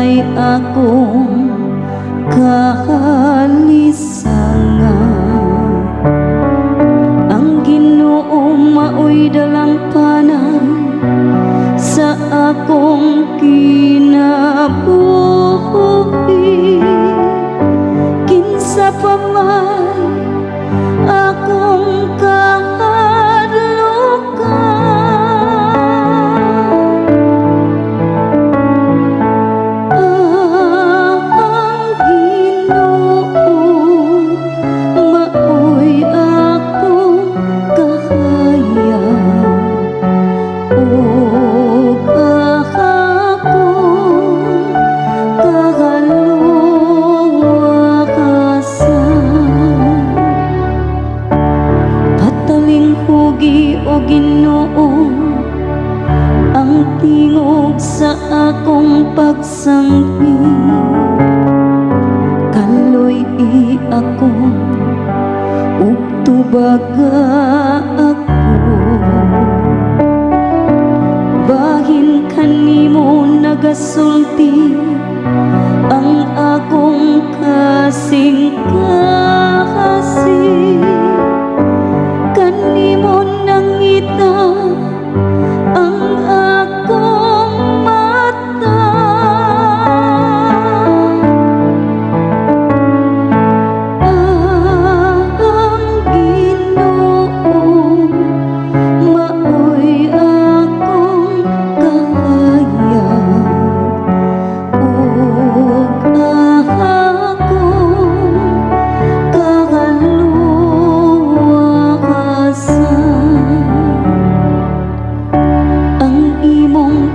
way akong kahalisangan. Ang Ginoo maoy dalang panay sa akong kinabuhi. Kinsa pa may akong o Ginoo, ang tingog sa akong pagsangpi. Kaloy ako ug tubaga ako, bahin kanimo nagasulti ang akong kasing-kasing. Kanimo nangita ang akong mata, ang Ginoo maoy akong kahayag ug akong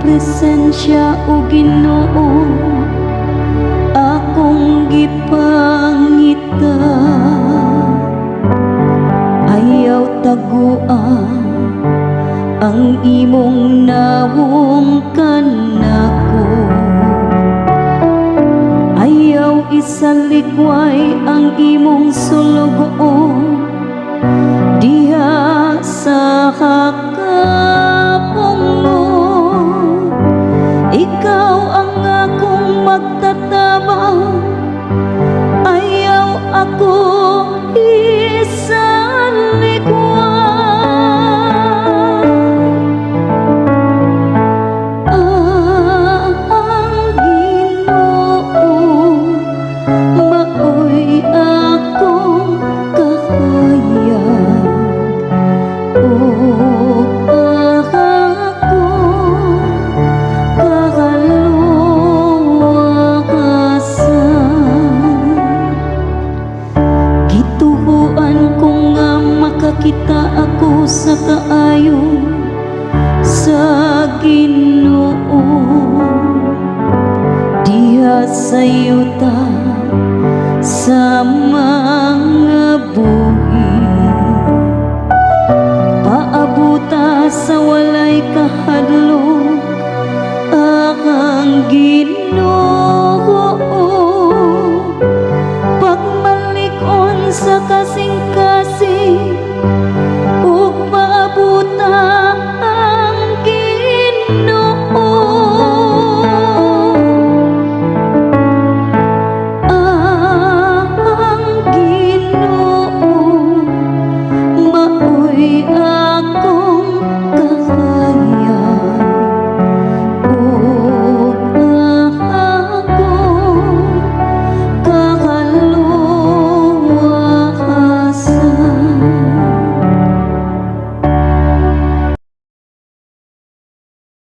presensya o Ginoo akong gipangita. Ayaw taguan ang imong nawong kanako, ayaw isalikway ang imong sulugoon diha sa hakapong mo. Ikaw ang akong magtatabang, ayaw ako isalikway. Ang Ginoo maoy akong kahayag ug kita ako sa kaayo sa Ginoo. Diha sa yuta sa mga buhi, paabuta sa walay ka